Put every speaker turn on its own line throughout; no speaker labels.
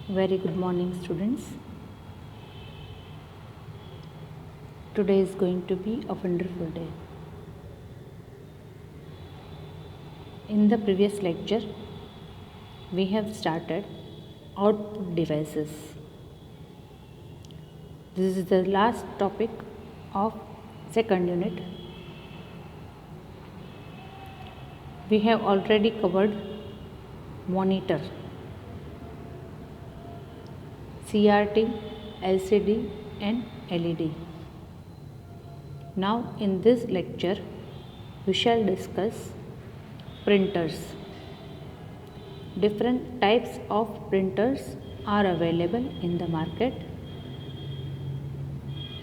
Very good morning, students. Today is going to be a wonderful day. In the previous lecture, we have started output devices. This is the last topic of second unit. We have already covered monitor, CRT, LCD and LED. Now in this lecture we shall discuss printers. Different types of printers are available in the market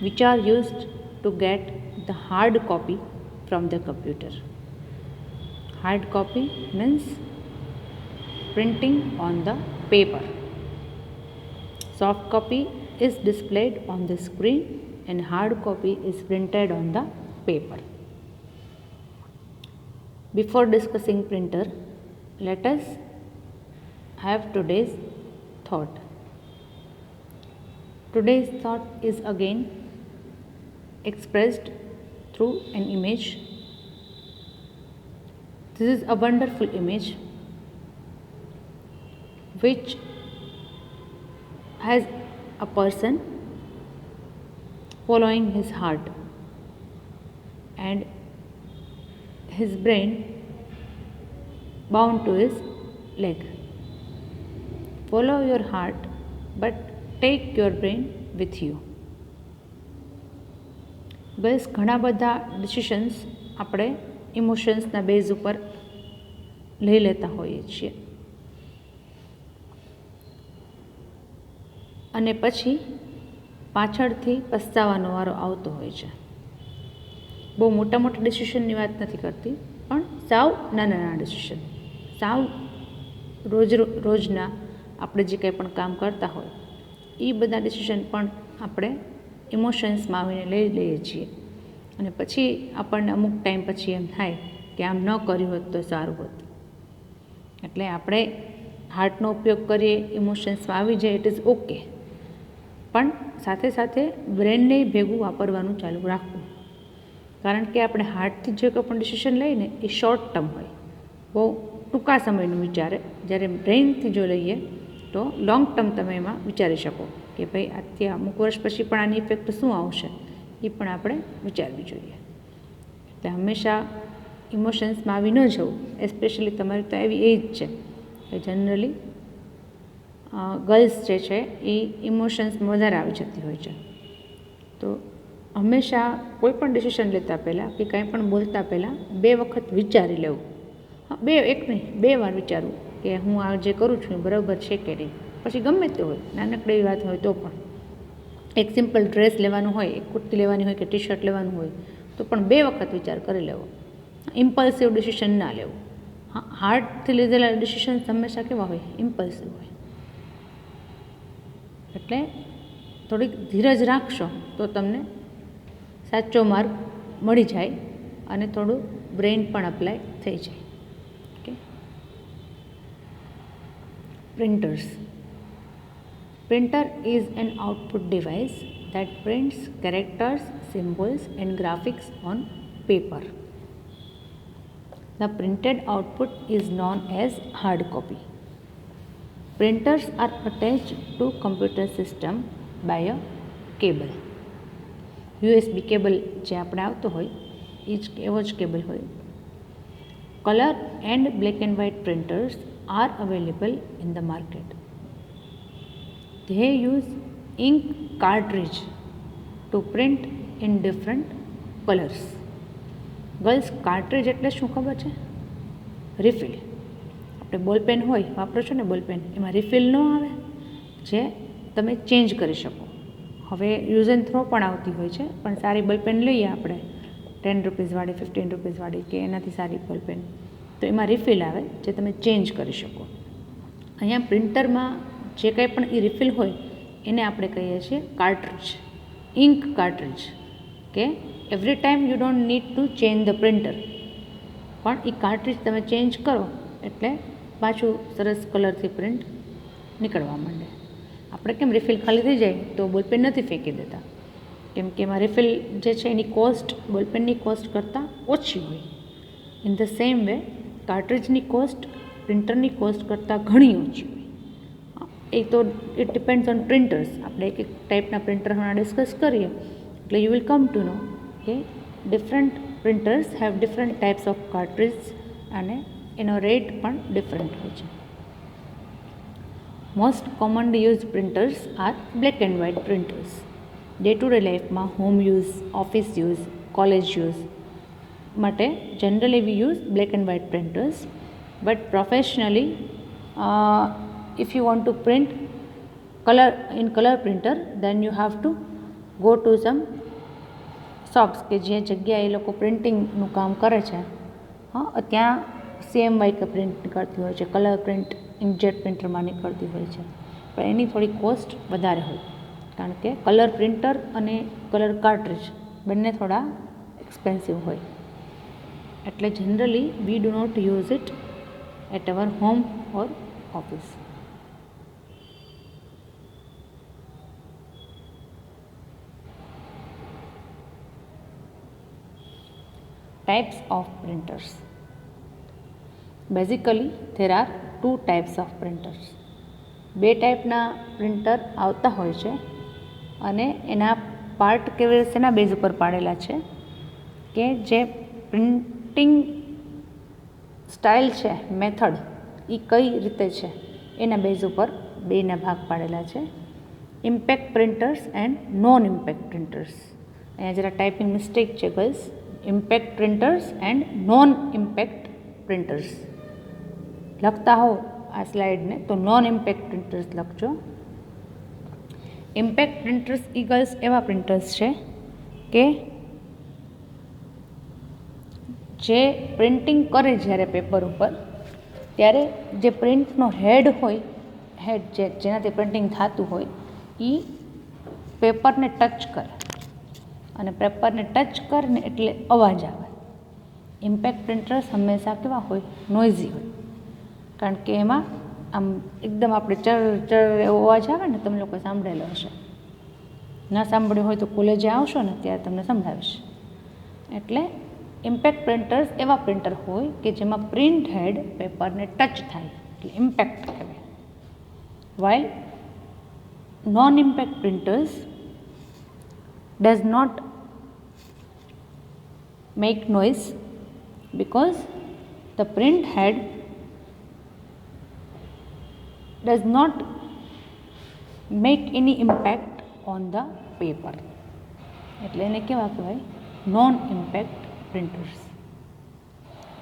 which are used to get the hard copy from the computer. Hard copy means printing on the paper. Soft copy is displayed on the screen and hard copy is printed on the paper. Before discussing printer, let us have today's thought. Today's thought is again expressed through an image. This is a wonderful image which has a person following his heart and his brain bound to his leg. Follow your heart but take your brain with you. બસ ઘણા બધા decisions આપણે ઇમોશન્સના base ઉપર લઈ લેતા હોઈએ છીએ અને પછી પાછળથી પસ્તાવાનો વારો આવતો હોય છે. બહુ મોટા મોટા ડિસિશનની વાત નથી કરતી, પણ સાવ નાના નાના ડિસિશન, સાવ રોજના આપણે જે કંઈ પણ કામ કરતા હોય એ બધા ડિસિશન પણ આપણે ઇમોશન્સમાં આવીને લઈ લઈએ છીએ અને પછી આપણને અમુક ટાઈમ પછી એમ થાય કે આમ ન કર્યું હોત તો સારું હોત. એટલે આપણે હાર્ટનો ઉપયોગ કરીએ, ઇમોશન્સમાં આવી જાય, ઇટ ઇઝ ઓકે, પણ સાથે સાથે બ્રેનને ભેગું વાપરવાનું ચાલુ રાખવું. કારણ કે આપણે હાર્ટથી જે કોઈ પણ ડિસિશન લઈને એ શોર્ટ ટર્મ હોય, બહુ ટૂંકા સમયનું વિચારે. જ્યારે બ્રેઇનથી જો લઈએ તો લોંગ ટર્મ તમે એમાં વિચારી શકો કે ભાઈ આજથી અમુક વર્ષ પછી પણ આની ઇફેક્ટ શું આવશે એ પણ આપણે વિચારવી જોઈએ. એટલે હંમેશા ઇમોશન્સમાં આવી ન જવું. એસ્પેશિયલી તમારી તો એવી એજ છે કે જનરલી ગર્લ્સ જે છે એ ઇમોશન્સમાં વધારે આવી જતી હોય છે. તો હંમેશા કોઈ પણ ડિસિશન લેતા પહેલાં કે કંઈ પણ બોલતા પહેલાં 2 વખત વિચારી લેવું. એક નહીં, 2 વાર વિચારવું કે હું આ જે કરું છું એ બરાબર છે કે નહીં. પછી ગમે તે હોય, નાનકડી એવી વાત હોય તો પણ, એક સિમ્પલ ડ્રેસ લેવાનું હોય, એક કુર્તી લેવાની હોય કે ટી શર્ટ લેવાનું હોય તો પણ 2 વખત વિચાર કરી લેવો. ઇમ્પલ્સિવ ડિસિશન ના લેવું. હાર્ટથી લીધેલા ડિસિશન્સ હંમેશા કેવા હોય? ઇમ્પલ્સિવ હોય. એટલે થોડીક ધીરજ રાખશો તો તમને સાચો માર્ગ મળી જાય અને થોડું બ્રેઇન પણ અપ્લાય થઈ જાય. Okay. Printers. Printer is an output device that prints characters, symbols and graphics on paper. The printed output is known as hard copy. Printers are attached to computer system by a cable. USB cable જે આપણે આવતો હોય એ જ એવો જ cable હોય. Color and black and white printers are available in the market. They use ink cartridge to print in different colors. Girls, cartridge એટલે શું ખબર છે? રિફિલ. આપણે બોલપેન હોય, વાપરો છો ને બોલપેન, એમાં રિફિલ ન આવે જે તમે ચેન્જ કરી શકો. હવે યુઝ એન્ડ થ્રો પણ આવતી હોય છે, પણ સારી બોલપેન લઈએ આપણે 10 રૂપીસવાળી, 15 રૂપીસવાળી કે એનાથી સારી બોલપેન, તો એમાં રિફિલ આવે જે તમે ચેન્જ કરી શકો. અહીંયા પ્રિન્ટરમાં જે કંઈ પણ એ રિફિલ હોય એને આપણે કહીએ છીએ કાર્ટ્રીજ, ઇંક કાર્ટ્રીજ. કે every time you don't need to change the printer, પણ એ કાર્ટ્રીજ તમે ચેન્જ કરો એટલે પાછું સરસ કલરથી પ્રિન્ટ નીકળવા માંડે. આપણે કેમ રિફિલ ખાલી થઈ જાય તો બોલપેન નથી ફેંકી દેતા, કેમ કે એમાં રિફિલ જે છે એની કોસ્ટ બોલપેનની કોસ્ટ કરતાં ઓછી હોય. ઇન ધ સેમ વે કાર્ટ્રિજની કોસ્ટ પ્રિન્ટરની કોસ્ટ કરતાં ઘણી ઓછી હોય. એ તો ઇટ ડિપેન્ડ્સ ઓન પ્રિન્ટર્સ. આપણે એક ટાઈપના પ્રિન્ટર હમણાં ડિસ્કસ કરીએ એટલે you will come to know કે different printers have different types of cartridge અને એનો રેટ પણ ડિફરન્ટ હોય છે. Most commonly use printers are black and white printers. Day to day લાઈફમાં home use, office use, college use માટે generally we use black and white printers, but professionally if you want to print color printer, then you have to go to some shops કે જે જગ્યાએ એ લોકો પ્રિન્ટિંગનું કામ કરે છે. ત્યાં CMYK પ્રિન્ટ નીકળતી હોય છે, કલર પ્રિન્ટ ઇન્કજેટ પ્રિન્ટરમાં નીકળતી હોય છે, પણ એની થોડી કોસ્ટ વધારે હોય, કારણ કે કલર પ્રિન્ટર અને કલર કાર્ટ્રિજ બંને થોડા એક્સપેન્સિવ હોય. એટલે generally we do not use it at our home or office. Types of printers. Basically there are two types of printers. બે ટાઈપના પ્રિન્ટર આવતા હોય છે અને એના પાર્ટ કેવી રીતે એના બેઝ ઉપર પાડેલા છે કે જે પ્રિન્ટિંગ સ્ટાઇલ છે, મેથડ એ કઈ રીતે છે એના બેઝ ઉપર બેના ભાગ પાડેલા છે. Impact printers and non impact printers. અહીંયા જરા ટાઈપિંગ મિસ્ટેક છે girls. Impact printers and non impact printers લખતા હો આ સ્લાઇડને તો નોન ઇમ્પેક્ટ પ્રિન્ટર્સ લખજો. ઇમ્પેક્ટ પ્રિન્ટર્સ એ ગર્લ્સ એવા પ્રિન્ટર્સ છે કે જે પ્રિન્ટિંગ કરે જ્યારે પેપર ઉપર ત્યારે જે પ્રિન્ટનો હેડ હોય, હેડ જેનાથી પ્રિન્ટિંગ થતું હોય એ પેપરને ટચ કરે અને પેપરને ટચ કરે ને એટલે અવાજ આવે. ઇમ્પેક્ટ પ્રિન્ટર્સ હંમેશા કેવા હોય? નોઇઝી હોય, કારણ કે એમાં આમ એકદમ આપણે ચર એવો અવાજ આવે ને, તમે લોકો સાંભળેલો હશે. ના સાંભળ્યું હોય તો કોલેજે આવશો ને ત્યારે તમને સંભળાવીશ. એટલે ઇમ્પેક્ટ પ્રિન્ટર્સ એવા પ્રિન્ટર હોય કે જેમાં પ્રિન્ટ હેડ પેપરને ટચ થાય એટલે ઇમ્પેક્ટ કહેવાય. While non impact printers does not make noise because the print head does not make any impact on the paper. એટલે એને કેવા કહેવાય? Non impact printers.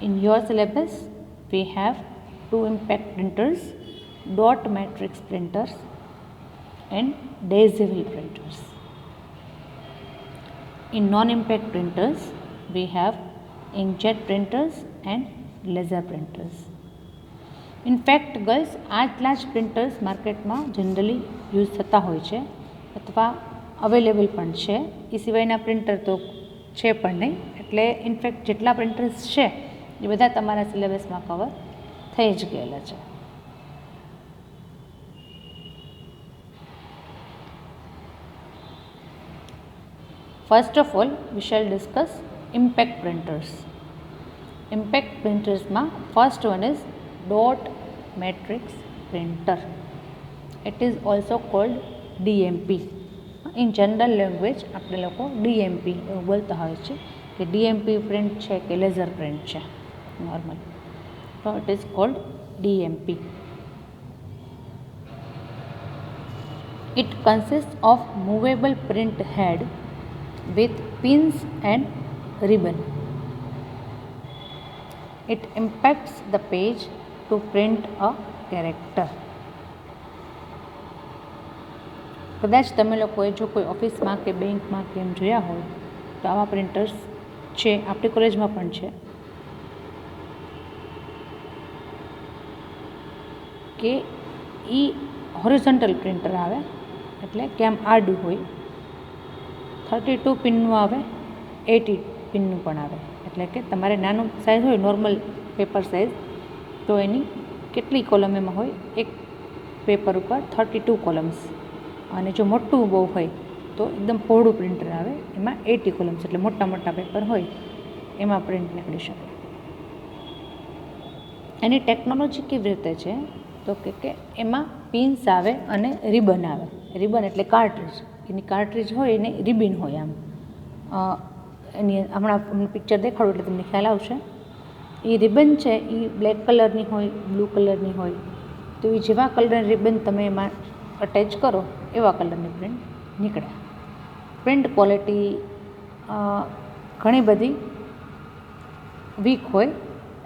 In your syllabus we have two impact printers, dot matrix printers and daisy printers. In non-impact printers, we have inkjet printers and laser printers. In fact, girls, આટલા જ printers માર્કેટમાં generally use થતા હોય છે અથવા available પણ છે. એ સિવાયના પ્રિન્ટર તો છે પણ નહીં. એટલે ઇનફેક્ટ જેટલા પ્રિન્ટર્સ છે એ બધા તમારા સિલેબસમાં કવર થઈ જ ગયેલા છે. First of all, we shall discuss impact printers. Impact printers ma first one is dot matrix printer. It is also called DMP. In general language આપણે લોકો DMP એવું બોલતા હોય છે કે DMP print છે કે laser print છે normal. So it is called DMP. It consists of movable print head with pins and ribbon. It impacts the page to print a character. કદાચ તમે લોકોએ જો કોઈ ઓફિસમાં કે બેંકમાં કે એમ જોયા હોય તો આવા પ્રિન્ટર્સ છે, આપણી કોલેજમાં પણ છે કે એ હોરિઝોન્ટલ પ્રિન્ટર આવે, એટલે કે આમ આડું હોય. 32 પિનનું આવે, 80 પિનનું પણ આવે. એટલે કે તમારે નાનું સાઇઝ હોય નોર્મલ પેપર સાઇઝ તો એની કેટલી કોલમ એમાં હોય? એક પેપર ઉપર 32 કોલમ્સ, અને જો મોટું બહુ હોય તો એકદમ પહોળું પ્રિન્ટર આવે, એમાં 80 કોલમ્સ, એટલે મોટા મોટા પેપર હોય એમાં પ્રિન્ટ નીકળી શકે. એની ટેકનોલોજી કેવી રીતે છે તો કે એમાં પિન્સ આવે અને રિબન આવે. રિબન એટલે કાર્ટ્રીજ, એની કાર્ટ્રીજ હોય એને રિબિન હોય. આમ એની હમણાં પિક્ચર દેખાડું એટલે તમને ખ્યાલ આવશે. એ રિબન છે એ બ્લેક કલરની હોય, બ્લુ કલરની હોય, તો એ જેવા કલરની રિબન તમે એમાં અટેચ કરો એવા કલરની પ્રિન્ટ નીકળે. પ્રિન્ટ ક્વોલિટી ઘણી બધી વીક હોય,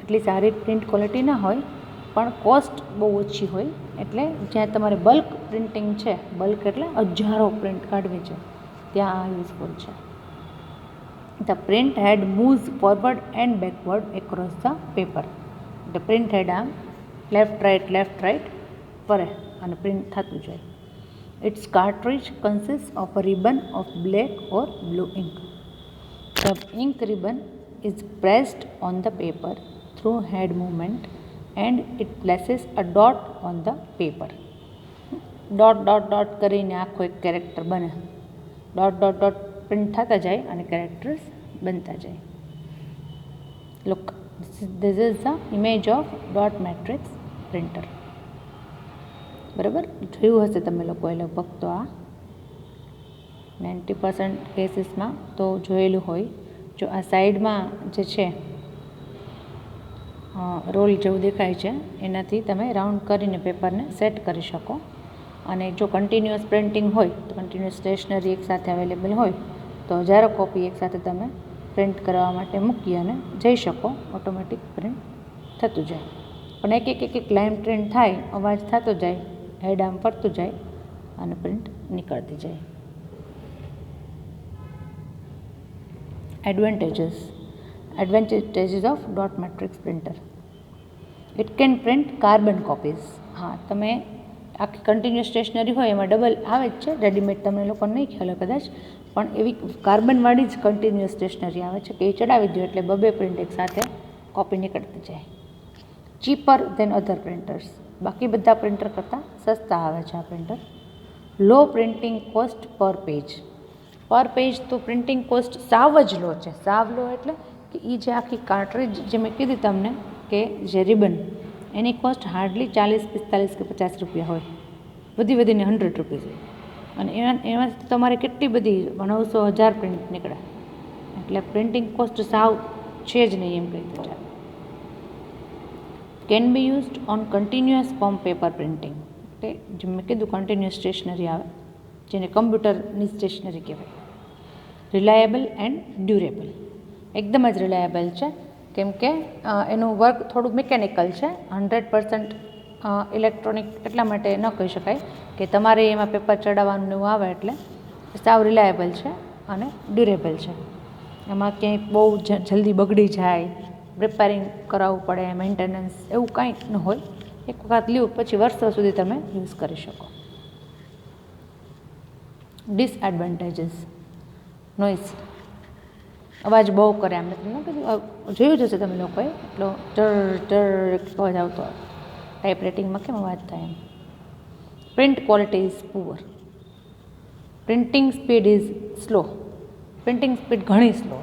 એટલી સારી પ્રિન્ટ ક્વોલિટી ના હોય, પણ કોસ્ટ બહુ ઓછી હોય. એટલે જ્યાં તમારે બલ્ક પ્રિન્ટિંગ છે, બલ્ક એટલે હજારો પ્રિન્ટ કાઢવી છે, ત્યાં આ યુઝફુલ છે. The print head moves forward and backward across the paper. The print head આમ લેફ્ટ રાઇટ ફરે અને પ્રિન્ટ થતું જાય. Its cartridge consists of a ribbon of black or blue ink. The ink ribbon is pressed on the paper through head movement and it places a dot on the paper. Dot કરીને આખો એક character બને. Dot print થતા જાય અને characters બનતા જાય. Look, this is the image of dot matrix printer. બરાબર, જોયું હશે તમે લોકોએ લગભગ તો આ 90% કેસીસમાં તો જોયેલું હોય. જો આ સાઈડમાં જે છે રોલ જેવું દેખાય છે, એનાથી તમે રાઉન્ડ કરીને પેપરને સેટ કરી શકો. અને જો કન્ટિન્યુઅસ પ્રિન્ટિંગ હોય તો કન્ટિન્યુઅસ સ્ટેશનરી એકસાથે અવેલેબલ હોય તો હજારો કોપી એકસાથે તમે પ્રિન્ટ કરવા માટે મૂકી અને જઈ શકો, ઓટોમેટિક પ્રિન્ટ થતું જાય. પણ એક લાઇન પ્રિન્ટ થાય, અવાજ થતો જાય, હેડ આમ ફરતું જાય અને પ્રિન્ટ નીકળતી જાય. Advantages of dot matrix printer. It can print carbon copies. હા, તમે આખી કન્ટિન્યુઅસ સ્ટેશનરી હોય એમાં ડબલ આવે જ છે, રેડીમેડ તમને લોકોને નહીં ખ્યાલ હોય કદાચ, પણ એવી કાર્બનવાળી જ કન્ટિન્યુઅસ સ્ટેશનરી આવે છે કે એ ચડાવી દો એટલે બબે પ્રિન્ટ એક સાથે કોપી નીકળતી જાય. ચીપર ધેન અધર પ્રિન્ટર્સ. બાકી બધા પ્રિન્ટર કરતાં સસ્તા આવે છે આ પ્રિન્ટર. લો પ્રિન્ટિંગ કોસ્ટ પર પેજ. પર પેજ તો પ્રિન્ટિંગ કોસ્ટ સાવ જ લો છે. સાવ લો એટલે કે એ જે આખી કાર્ટ્રીજ જે મેં કીધી તમને કે જે રિબન, એની કોસ્ટ હાર્ડલી 40, 45 કે 50 રૂપિયા હોય, વધીને 100 રૂપીસ. અને એમાં તમારે કેટલી બધી 900-1000 પ્રિન્ટ નીકળે. એટલે પ્રિન્ટિંગ કોસ્ટ સાવ છે જ નહીં એમ કહી દો. Can be used on continuous form paper printing. એટલે જે મેં કીધું કન્ટિન્યુઅસ સ્ટેશનરી આવે, જેને કમ્પ્યુટરની સ્ટેશનરી કહેવાય. Reliable and durable. એકદમ જ રિલાયેબલ છે, કેમ કે એનું વર્ક થોડું મિકેનિકલ છે. 100% ઇલેક્ટ્રોનિક એટલા માટે ન કહી શકાય કે તમારે એમાં પેપર ચડાવવાનું એવું આવે, એટલે સાવ રિલાયેબલ છે અને ડ્યુરેબલ છે. એમાં ક્યાંય બહુ જલ્દી બગડી જાય, રિપેરિંગ કરાવવું પડે, મેન્ટેનન્સ એવું કાંઈ ન હોય. એક વખત લ્યો પછી વર્ષો સુધી તમે યુઝ કરી શકો. ડિસએડવાન્ટેજીસ. નોઇસ, અવાજ બહુ કરે. આમ તમને કીધું, જોયું જશે તમે લોકોએ, એટલો અવાજ આવતો હોય. ટાઈપ રાઇટિંગમાં કેમ અવાજ થાય એમ. Print quality is poor. Printing speed is slow. Printing speed ઘણી સ્લો,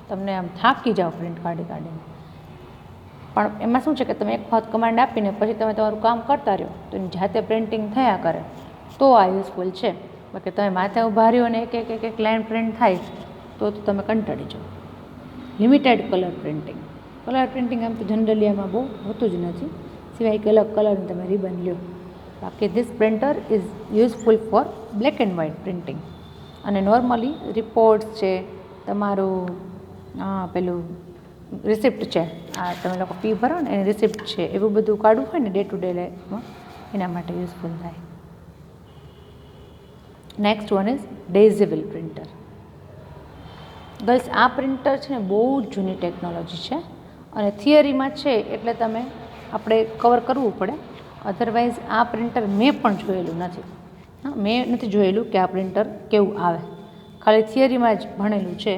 તમને આમ થાકી જાઓ પ્રિન્ટ કાઢીને. પણ એમાં શું છે કે તમે એક વખત કમાન્ડ આપીને પછી તમે તમારું કામ કરતા રહો તો એની જાતે પ્રિન્ટિંગ થયા કરે, તો આ યુઝફુલ છે. બાકી તમે માથે ઊભા રહ્યો અને એક લાઇન પ્રિન્ટ થાય તો તમે કંટાળી જાઓ. Limited colour printing. Colour printing આમ તો જનરલી આમાં બહુ હોતું જ નથી, સિવાય કે અલગ કલરની તમે રિબન લ્યો. બાકી this printer is useful for black and white printing. અને નોર્મલી રિપોર્ટ્સ છે, તમારું પેલું રિસિપ્ટ છે, આ તમે લોકો ફી ભરો ને એની રિસિપ્ટ છે, એવું બધું કાઢવું હોય ને ડે ટુ ડે લાઈફમાં, એના માટે યુઝફુલ થાય. નેક્સ્ટ વન ઇઝ ડેઝિબલ પ્રિન્ટર. ગર્લ્સ, આ પ્રિન્ટર છે ને બહુ જ જૂની ટેકનોલોજી છે અને થિયરીમાં છે એટલે આપણે કવર કરવું પડે. અધરવાઇઝ આ પ્રિન્ટર મેં પણ જોયેલું નથી. મેં નથી જોયેલું કે આ પ્રિન્ટર કેવું આવે. ખાલી થિયરીમાં જ ભણેલું છે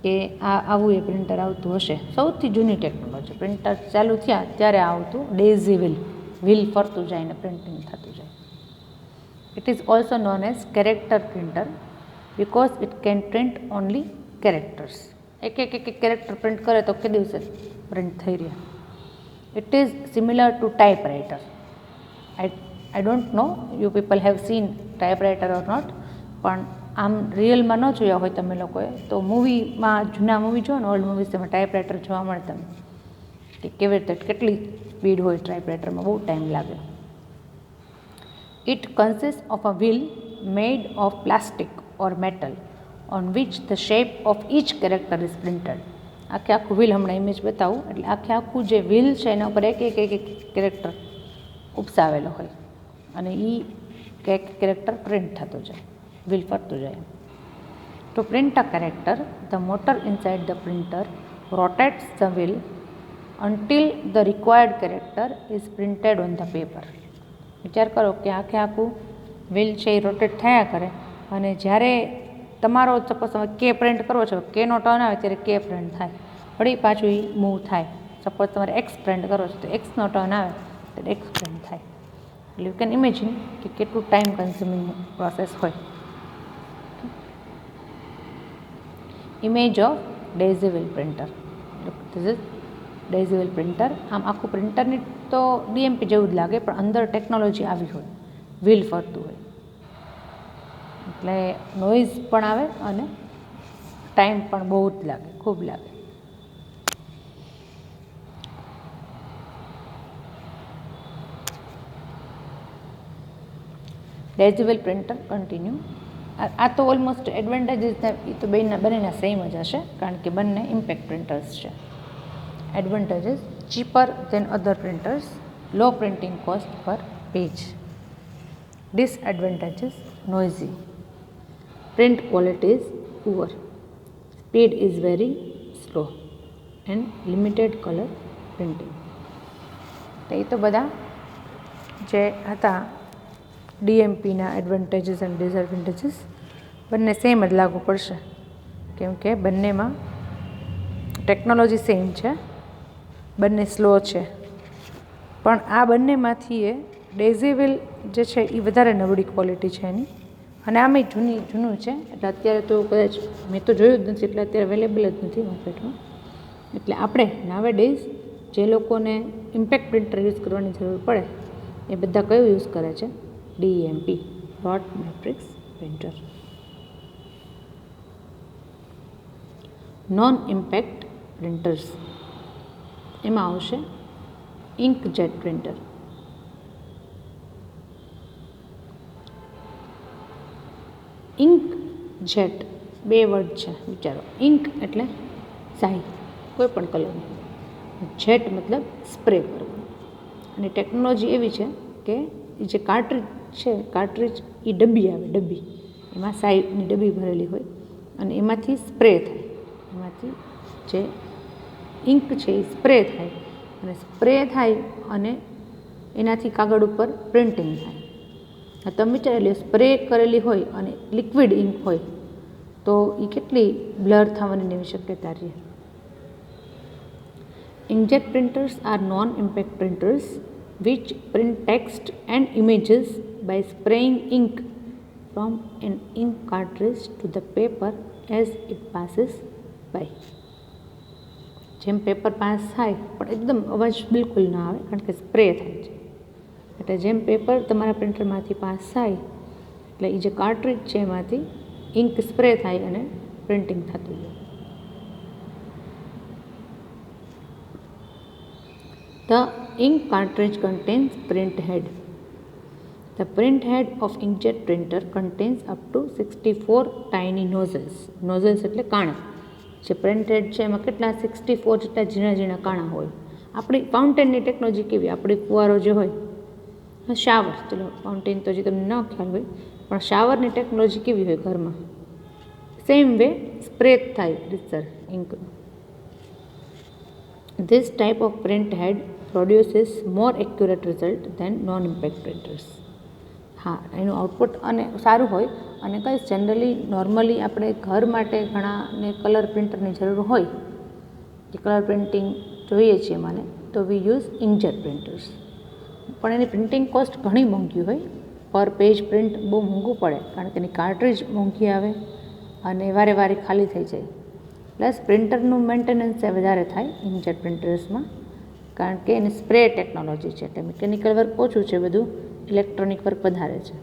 કે આવું એ પ્રિન્ટર આવતું હશે. સૌથી જૂની ટેકનોલોજી. પ્રિન્ટર ચાલુ થયા ત્યારે આવતું ડેઝી વ્હીલ ફરતું જાય ને પ્રિન્ટિંગ થતું જાય. It is also known as character printer because it can print only characters. એક કેરેક્ટર પ્રિન્ટ કરે તો કે દિવસે પ્રિન્ટ થઈ રહ્યા. It is similar to typewriter. I don't know you people have seen typewriter or not, પણ આમ રિયલમાં ન જોયા હોય તમે લોકોએ તો મૂવીમાં, જૂના મૂવી જો ને, ઓલ્ડ મૂવીઝ તેમાં ટાઈપરાઇટર જોવા મળે તમને કે કેવી રીતે કેટલી સ્પીડ હોય ટાઈપરાઇટરમાં, બહુ ટાઈમ લાગે. It consists of a wheel made of plastic or metal on which the shape of each character is printed. આખું વ્હીલ, હમણાં ઇમેજ બતાવું, એટલે આખું જે વ્હીલ છે એના ઉપર એક કેરેક્ટર ઉપસાવેલો હોય અને એ એક કેરેક્ટર પ્રિન્ટ થતો જાય, વ્હીલ ફરતું જાય. To print a character, the motor inside the printer rotates the wheel until the required character is printed on the paper. વિચાર કરો કે આખું વ્હીલ છે એ રોટેટ થયા કરે અને જ્યારે તમારો સપોઝ તમે કે પ્રિન્ટ કરો છો, કેનો ટર્ન આવે ત્યારે કે પ્રિન્ટ થાય, વળી પાછું એ મૂવ થાય. સપોઝ તમારે એક્સ પ્રિન્ટ કરો છો તો એક્સનો ટર્ન આવે ત્યારે એક્સ પ્રિન્ટ થાય. એટલે યુ કેન ઇમેજિન કે કેટલું ટાઈમ કન્ઝ્યુમિંગ પ્રોસેસ હોય. Image of daisy wheel printer. This is daisy wheel printer. આમ આખું પ્રિન્ટરની તો ડીએમપી જેવું જ લાગે, પણ અંદર ટેકનોલોજી આવી હોય, વ્હીલ ફરતું હોય, એટલે નોઇઝ પણ આવે અને ટાઈમ પણ બહુ જ લાગે, ખૂબ લાગે. Daisy wheel printer continue. આ તો ઓલમોસ્ટ એડવાન્ટેજીસ એ તો બંનેના સેમ જ હશે, કારણ કે બંને ઇમ્પેક્ટ પ્રિન્ટર્સ છે. Advantages: cheaper than other printers, low printing cost per page. Disadvantages: noisy, print quality is poor, speed is very slow and limited color printing. તો એ તો બધા જે હતા ડીએમપીના એડવાન્ટેજીસ એન્ડ ડિસએડવાન્ટેજીસ. બંને સેમ જ લાગુ પડશે, કેમ કે બંનેમાં ટેકનોલોજી સેમ છે, બંને સ્લો છે, પણ આ બંનેમાંથી એ ડેઝી વ્હીલ જે છે એ વધારે નબળી ક્વોલિટી છે એની, અને આમે જૂનું છે, એટલે અત્યારે તો કદાચ મેં તો જોયું જ નથી, એટલે અત્યારે અવેલેબલ જ નથી માર્કેટમાં. એટલે આપણે નાવે ડેઝ જે લોકોને ઇમ્પેક્ટ પ્રિન્ટર યુઝ કરવાની જરૂર પડે એ બધા કયું યુઝ કરે છે? ડીએમપી, dot matrix printer. Non impact printers, એમાં આવશે ઇન્કજેટ પ્રિન્ટર. ઇન્કજેટ બે વર્ડ છે, વિચારો. ઇન્ક એટલે શાહી, કોઈ પણ કલરની, જેટ મતલબ સ્પ્રે કરવું. અને ટેકનોલોજી એવી છે કે જે કાર્ટ્રીજ છે, કાર્ટ્રીજ એ ડબ્બી આવે, ડબ્બી, એમાં શાહીની ડબ્બી ભરેલી હોય અને એમાંથી સ્પ્રે થાય, એમાંથી જે ઇન્ક છે એ સ્પ્રે થાય, અને સ્પ્રે થાય અને એનાથી કાગળ ઉપર પ્રિન્ટિંગ થાય. તમે વિચારી લો, સ્પ્રે કરેલી હોય અને લિક્વિડ ઇન્ક હોય તો એ કેટલી બ્લર થવાની એવી શક્યતા રહે. Inkjet printers are non impact printers which print text and images by spraying ink from an ink cartridge to the paper as it passes by. જેમ પેપર પાસ થાય પણ એકદમ અવાજ બિલકુલ ના આવે, કારણ કે સ્પ્રે થાય છે. એટલે જેમ પેપર તમારા પ્રિન્ટરમાંથી પાસ થાય એટલે એ જે કાર્ટ્રીજ છે એમાંથી ઇન્ક સ્પ્રે થાય અને પ્રિન્ટિંગ થતું જાય. The ink cartridge contains print head. The print head of inkjet printer contains up to 64 tiny nozzles. Nozzles એટલે કાણા. જે પ્રિન્ટ હેડ છે એમાં કેટલા 64 જેટલા ઝીણા ઝીણા કાણા હોય. આપણી ફાઉન્ટેનની ટેકનોલોજી કેવી? આપણી ફુવારો જે હોય, શાવર, ચલો ફાઉન્ટેન તો જે તમને ન ખ્યાલ હોય, પણ શાવરની ટેકનોલોજી કેવી હોય ઘરમાં? સેમ વે સ્પ્રે થાય રીતસર ઇંકનું. This type of print head produces more accurate result than non-impact printers. હા, એનું આઉટપુટ અને સારું હોય, અને કઈ જનરલી નોર્મલી આપણે ઘર માટે ઘણાને કલર પ્રિન્ટરની જરૂર હોય, કે કલર પ્રિન્ટિંગ જોઈએ છીએ મને, તો વી યુઝ ઇન્કજેટ પ્રિન્ટર્સ. પણ એની પ્રિન્ટિંગ કોસ્ટ ઘણી મોંઘી હોય, પર પેજ પ્રિન્ટ બહુ મોંઘું પડે, કારણ કે એની કાર્ટ્રીજ મોંઘી આવે અને વારે વારે ખાલી થઈ જાય. પ્લસ પ્રિન્ટરનું મેન્ટેનન્સ વધારે થાય ઇન્કજેટ પ્રિન્ટર્સમાં, કારણ કે એની સ્પ્રે ટેકનોલોજી છે, એટલે મિકેનિકલ વર્ક ઓછું છે, બધું ઇલેક્ટ્રોનિક વર્ક વધારે છે.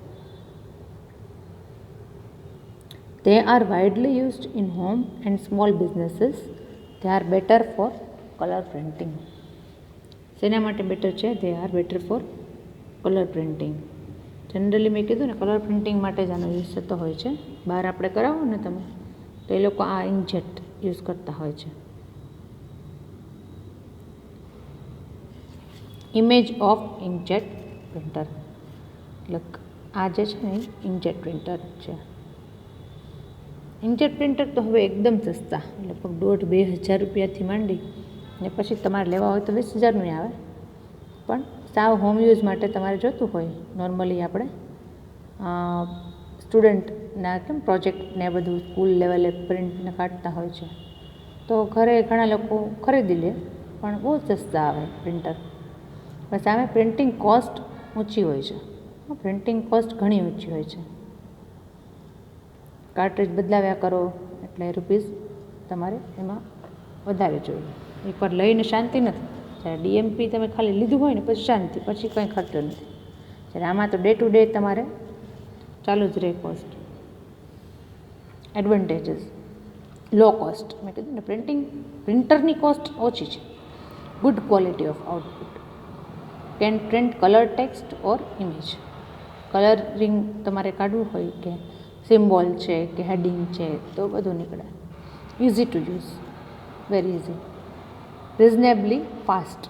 They are widely used in home and small businesses. They are better for color printing. શેના માટે બેટર છે? They are better for color printing. Generally મેં કીધું ને, કલર પ્રિન્ટિંગ માટે જ આનો યુઝ થતો હોય છે. બહાર આપણે કરાવો ને તમે, તો એ લોકો આ ઇન્કજેટ યુઝ કરતા હોય છે. ઇમેજ ઓફ ઇન્કજેટ પ્રિન્ટર, એટલે આ જે છે ને ઇન્કજેટ પ્રિન્ટર છે. ઇન્કજેટ પ્રિન્ટર તો હવે એકદમ સસ્તા, લગભગ 1,500-2,000 રૂપિયાથી માંડી ને પછી તમારે લેવા હોય તો 20,000નું આવે. પણ સાવ હોમ યુઝ માટે તમારે જોતું હોય, નોર્મલી આપણે સ્ટુડન્ટના કેમ પ્રોજેક્ટને બધું સ્કૂલ લેવલે પ્રિન્ટને કાઢતા હોય છે, તો ઘરે ઘણા લોકો ખરીદી લે, પણ બહુ સસ્તા આવે પ્રિન્ટર. પણ સામે પ્રિન્ટિંગ કોસ્ટ ઊંચી હોય છે, પ્રિન્ટિંગ કોસ્ટ ઘણી ઊંચી હોય છે. કાર્ટ્રીજ બદલાવ્યા કરો એટલે રૂપીસ તમારે એમાં વધારે જોઈએ. એકવાર લઈને શાંતિ નથી. જ્યારે ડીએમપી તમે ખાલી લીધું હોય ને પછી શાંતિ, પછી કંઈ ખર્ચો નથી. જ્યારે આમાં તો ડે ટુ ડે તમારે ચાલુ જ રહે કોસ્ટ. Advantages: low cost. મેં કીધું ને, પ્રિન્ટરની કોસ્ટ ઓછી છે. Good quality of output. Can print colour text or image. Colouring તમારે કાઢવું હોય કે સિમ્બોલ છે કે હેડિંગ છે તો બધું નીકળે. Easy to use, very easy. Reasonably fast.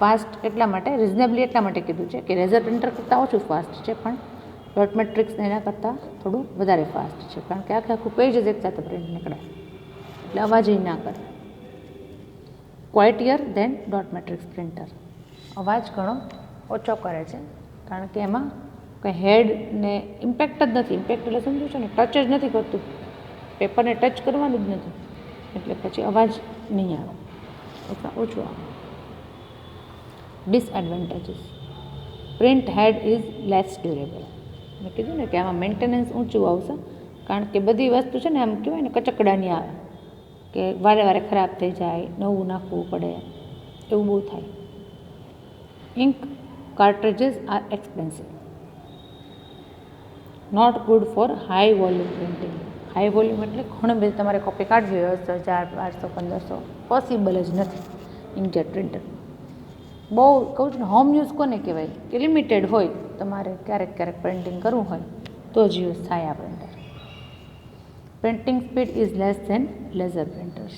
Fast એટલા માટે, રિઝનેબલી એટલા માટે કીધું છે કે લેઝર પ્રિન્ટર કરતાં ઓછું ફાસ્ટ છે, પણ ડોટ મેટ્રિક્સ એના કરતાં થોડું વધારે ફાસ્ટ છે, કારણ કે આખું પેજ જ એકસાથે પ્રિન્ટ નીકળે, એટલે અવાજ ના કરે. ક્વાઇટિયર દેન ડોટ મેટ્રિક્સ પ્રિન્ટર. અવાજ ઘણો ઓછો કરે છે, કારણ કે એમાં કંઈ હેડ ને ઇમ્પેક્ટ જ નથી. ઇમ્પેક્ટ એટલે સમજો છો ને, ટચ જ નથી કરતું, પેપરને ટચ કરવાનું જ નથી, એટલે પછી અવાજ નહીં આવે, અથવા ઓછું આવે. Disadvantages: print head is less durable. મેં કીધું ને કે આમાં મેન્ટેનન્સ ઊંચું આવશે, કારણ કે બધી વસ્તુ છે ને આમ કહેવાય ને કચકડાની આવે, કે વારે વારે ખરાબ થઈ જાય, નવું નાખવું પડે, એવું બહુ થાય. Ink cartridges are expensive. Not good for high volume printing. High volume એટલે ઘણી બધી તમારે કોપી કાઢવી હોય, 1000, 1200, 1500, પોસિબલ જ નથી ઇન્કજેટ પ્રિન્ટર. બહુ કહું છું ને, હોમ યુઝ કોને કહેવાય કે લિમિટેડ હોય, તમારે ક્યારેક ક્યારેક પ્રિન્ટિંગ કરવું હોય તો જ યુઝ થાય આ printer. Printing speed is less than laser printers.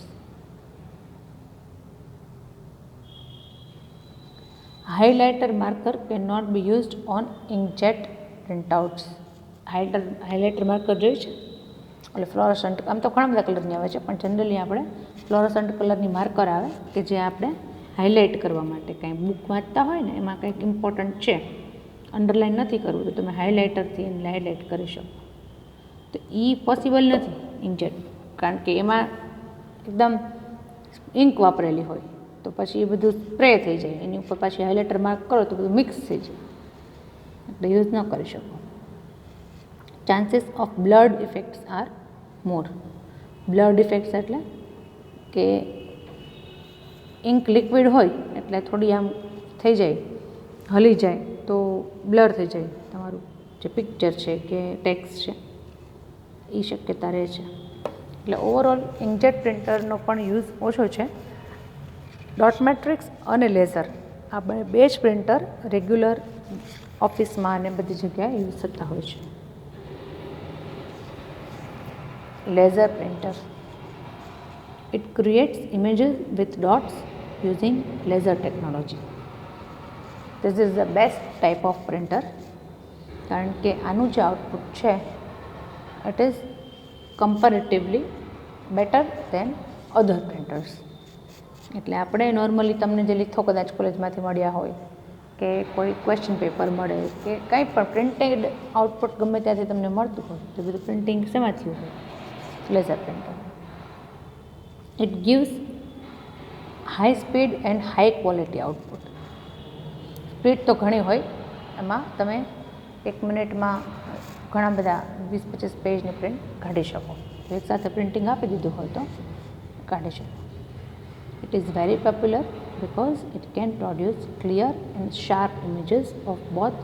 Highlighter marker can not be used on inkjet printouts. Highlighter marker જોઈ છે, એટલે ફ્લોરોસન્ટ, આમ તો ઘણા બધા કલરની આવે છે, પણ જનરલી આપણે ફ્લોરોસન્ટ કલરની માર્કર આવે કે જે આપણે હાઇલાઇટ કરવા માટે, કાંઈ બુક વાંચતા હોય ને એમાં કંઈક ઇમ્પોર્ટન્ટ છે, અંડરલાઇન નથી કરવું, તો તમે હાઇલાઇટરથી એને હાઇલાઇટ કરી શકો. તો એ પોસિબલ નથી ઇન્કજેટ, કારણ કે એમાં એકદમ ઇન્ક વાપરેલી હોય, તો પછી એ બધું સ્પ્રે થઈ જાય, એની ઉપર પાછી હાઇલાઇટર માર્ક કરો તો બધું મિક્સ થઈ જાય, એટલે યુઝ ન કરી શકો. Chances of blood effects are more. Blood effects એટલે કે ઇન્ક લિક્વિડ હોય એટલે થોડી આમ થઈ જાય, હલી જાય તો બ્લર થઈ જાય તમારું જે પિક્ચર છે કે ટેક્સ્ટ છે, એ શક્યતા રહે છે. એટલે ઓવરઓલ ઇન્કજેટ પ્રિન્ટરનો પણ યુઝ ઓછો છે. ડોટ મેટ્રિક્સ અને લેઝર આ બે જ પ્રિન્ટર રેગ્યુલર ઓફિસમાં અને બધી જગ્યાએ યુઝ થતા હોય છે. Laser printer. It creates images with dots using laser technology. This is the best type of printer, કારણ કે આનું જે આઉટપુટ છે it is comparatively better than other printers. એટલે આપણે નોર્મલી તમને જે લીથો કદાચ કોલેજમાંથી મળ્યા હોય કે કોઈ ક્વેશ્ચન પેપર મળે કે કંઈ પણ પ્રિન્ટેડ આઉટપુટ ગમે ત્યાંથી તમને મળતું હોય, તો બધું પ્રિન્ટિંગ શેમાં થયું હોય? Laser printer. It gives high speed and high quality output. Speed તો ઘણી હોય, એમાં તમે 1 મિનિટમાં ઘણા બધા 20-25 પેજની પ્રિન્ટ કાઢી શકો. એકસાથે પ્રિન્ટિંગ આપી દીધું હોય તો કાઢી શકો. It is very popular because it can produce clear and sharp images of both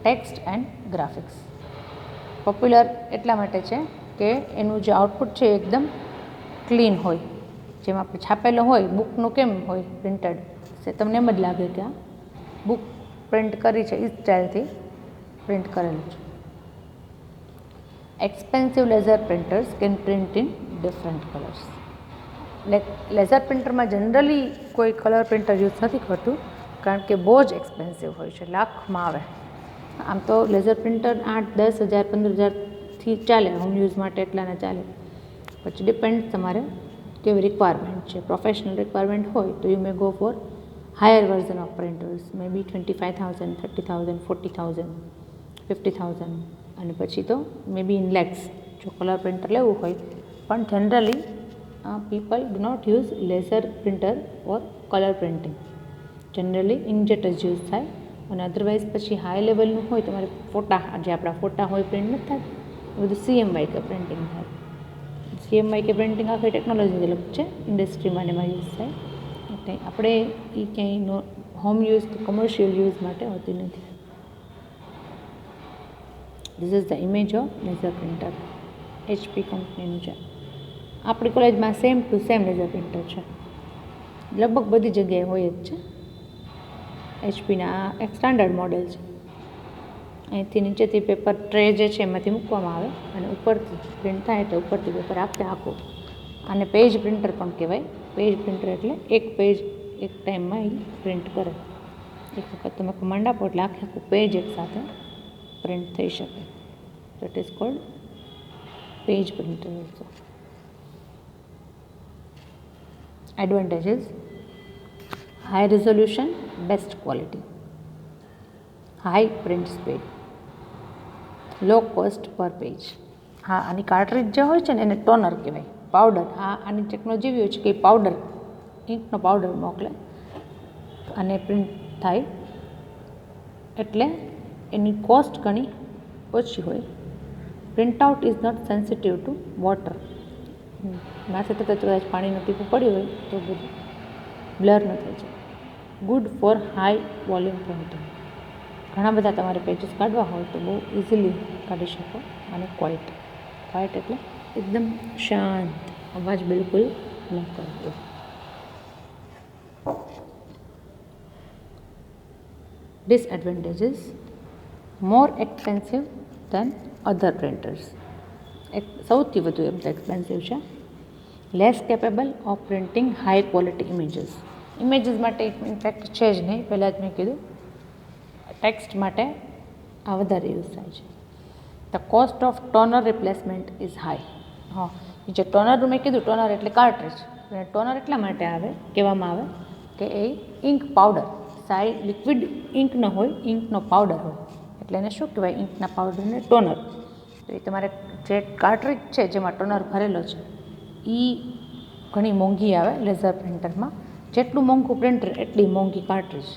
text and graphics. Popular એટલા માટે છે કે એનું જે આઉટપુટ છે એકદમ ક્લીન હોય. જેમાં આપણે છાપેલો હોય બુકનું કેમ હોય પ્રિન્ટેડ, તમને એમ જ લાગે કે આ બુક પ્રિન્ટ કરી છે એ સ્ટાઇલથી પ્રિન્ટ કરેલું છે. Expensive laser printers can print in different colours. Laser પ્રિન્ટરમાં જનરલી કોઈ કલર પ્રિન્ટર યુઝ નથી કરતું કારણ કે બહુ જ એક્સપેન્સિવ હોય છે, લાખમાં આવે. આમ તો લેઝર પ્રિન્ટર 8-10 હજાર 15,000થી ચાલે, હોમ યુઝ માટે એટલાના ચાલે. પછી ડિપેન્ડ તમારે કેવી રિક્વાયરમેન્ટ છે. પ્રોફેશનલ રિક્વાયરમેન્ટ હોય તો you may go for higher version of printers, may be 25,000, 30,000, 40,000, 50,000 અને પછી તો મે બી ઇન લેક્સ જો કલર પ્રિન્ટર લેવું હોય. પણ generally people do not use laser printer or color printing. Generally inkjet જ યુઝ થાય. અને અધરવાઇઝ પછી હાઈ લેવલનું હોય તમારે ફોટા, જે આપણા ફોટા હોય પ્રિન્ટ નથી થાય, એ બધું CMYK પ્રિન્ટિંગ થાય. CMYK પ્રિન્ટિંગ આખી ટેકનોલોજી અલગ છે, ઇન્ડસ્ટ્રીમાં એમાં યુઝ થાય. એટલે આપણે એ ક્યાંય હોમ યુઝ કે કોમર્શિયલ યુઝ માટે હોતી નથી. This is the image of laser printer. HP કંપનીનું છે. આપણી કોલેજમાં same to same laser printer છે, લગભગ બધી જગ્યાએ હોય જ છે. HPના એક સ્ટાન્ડર્ડ મોડેલ છે. અહીંથી નીચેથી પેપર ટ્રે જે છે એમાંથી મૂકવામાં આવે અને ઉપરથી પ્રિન્ટ થાય તો ઉપરથી પેપર આખું. આને પેજ પ્રિન્ટર પણ કહેવાય. પેજ પ્રિન્ટર એટલે એક પેજ એક ટાઈમમાં એ પ્રિન્ટ કરે. એક વખત તમે કમાન્ડ આપો એટલે આખું પેજ એકસાથે પ્રિન્ટ થઈ શકે. That is called page printer also. Advantages: high resolution, best quality, high print speed, low cost per page. હા, આની કાર્ટ્રીજ જે હોય છે ને એને ટોનર કહેવાય, પાવડર. આની ટેકનોલોજી એવી હોય છે કે પાવડર, ઇંકનો પાવડર મોકલે અને પ્રિન્ટ થાય, એટલે એની કોસ્ટ ઘણી ઓછી હોય. Printout is not sensitive to water. માથે થતાં કદાચ પાણીનું ટીપું પડ્યું હોય તો બધું બ્લર ન થઈ જાય. Good for high volume printing. ઘણા બધા તમારે પેજીસ કાઢવા હોય તો બહુ ઇઝીલી કાઢી શકો. અને ક્વાઇટ એટલે એકદમ શાંત, અવાજ બિલકુલ ન કરવો. Disadvantages: more expensive than other printers. સૌથી વધુ એમ તો એક્સપેન્સિવ છે. Less capable of printing high quality images. Images માટે ઇનફેક્ટ છે જ નહીં, પહેલાં જ મેં કીધું. ટેક્સ્ટ માટે આ વધારે યુઝ થાય છે. The cost of toner replacement is high. જે ટોનરનું મેં કીધું, ટોનર એટલે કાર્ટ્રીજ. ટોનર એટલા માટે કહેવામાં આવે કે એ ઇંક પાવડર, લિક્વિડ ઇંક ન હોય, ઇંકનો પાવડર હોય, એટલે એને શું કહેવાય? ઇંકના પાવડરને ટોનર. તો એ તમારે જે કાર્ટ્રીજ છે જેમાં ટોનર ભરેલો છે એ ઘણી મોંઘી આવે લેઝર પ્રિન્ટરમાં. જેટલું મોંઘું પ્રિન્ટર એટલી મોંઘી કાર્ટ્રીજ.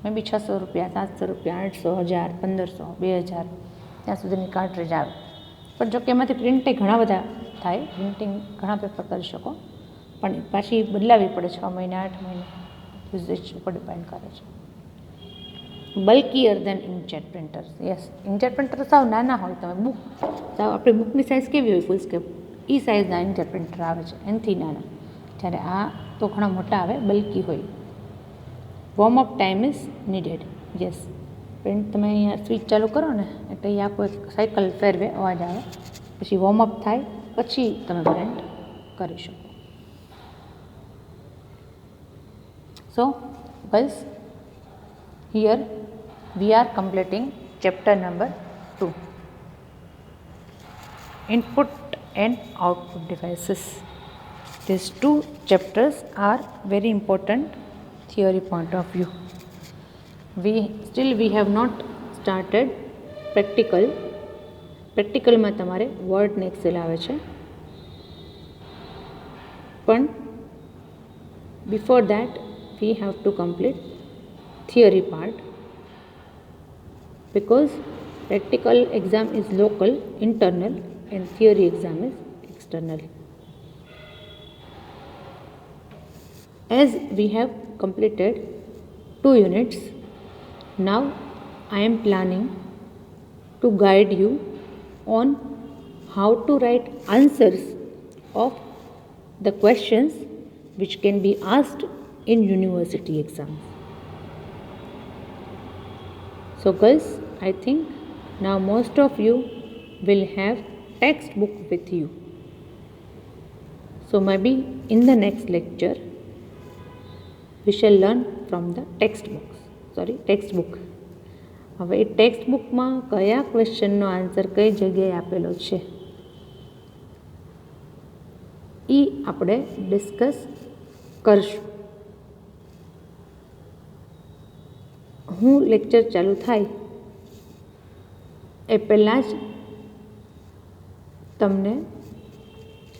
મે બી 600 રૂપિયા, 700 રૂપિયા, 800, 1000, 1500, 2000 ત્યાં સુધીની કાર્ટ્રીજ આવે. પણ જો કે એમાંથી પ્રિન્ટે ઘણા બધા થાય, પ્રિન્ટિંગ ઘણા પેપર કરી શકો, પણ પાછી બદલાવી પડે 6 મહિને, 8 મહિને, યુઝેજ ઉપર ડિપેન્ડ કરે છે. Bulkier than inkjet printers. Yes, inkjet printer સાવ નાના હોય. તમે બુક સાવ આપણી બુકની સાઇઝ કેવી હોય ફૂલ સ્કેપ, એ સાઇઝના ઇન્કજેટ પ્રિન્ટર આવે છે, એનાથી નાના. જ્યારે આ તો ઘણા મોટા આવે, બલ્કી હોય. Warm up time is needed. Yes, print તમે અહીંયા સ્વિચ ચાલુ કરો ને એટલે એ આખું એક સાયકલ ફેરવે, અવાજ આવે, પછી વોર્મઅપ થાય, પછી તમે પ્રિન્ટ કરી શકો. સો girls, here we are completing chapter number 2, input and output devices. These two chapters are very important theory point of view. We have not started practicalમાં તમારે વર્ડ ને એક્સેલ આવે છે, પણ before that we have to complete theory part, because Practical exam is local, internal, and theory exam is external. As we have completed 2 units, now I am planning to guide you on how to write answers of the questions which can be asked in university exams. So girls, I think now most of you will have textbook with you. So maybe in the next lecture we shall learn from the textbook. હવે એ ટેક્સ્ટબુકમાં કયા ક્વેશ્ચનનો answer કઈ જગ્યાએ આપેલો છે એ આપણે discuss કરશું. હું lecture ચાલુ થાય એ પહેલાં જ તમને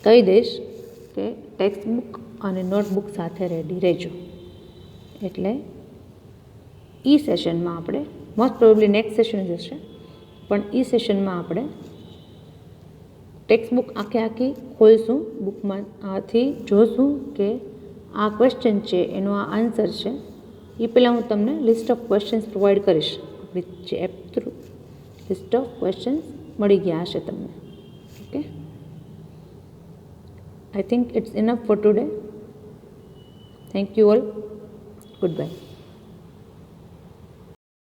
કહી દઈશ કે ટેક્સ્ટબુક અને નોટબુક સાથે રેડી રહેજો. એટલે એ સેશનમાં આપણે મોસ્ટ પ્રોબેબલી નેક્સ્ટ સેશન જ હશે, પણ એ સેશનમાં આપણે ટેક્સ્ટબુક આખી ખોલશું, બુકમાંથી જોશું કે આ ક્વેશ્ચન છે એનો આ આન્સર છે. એ પહેલાં હું તમને લિસ્ટ ઓફ ક્વેશ્ચન્સ પ્રોવાઈડ કરીશ. આપણી જે app through list of questions મળી ગયા હશે તમને. Okay, I think it's enough for today. Thank you all. Goodbye.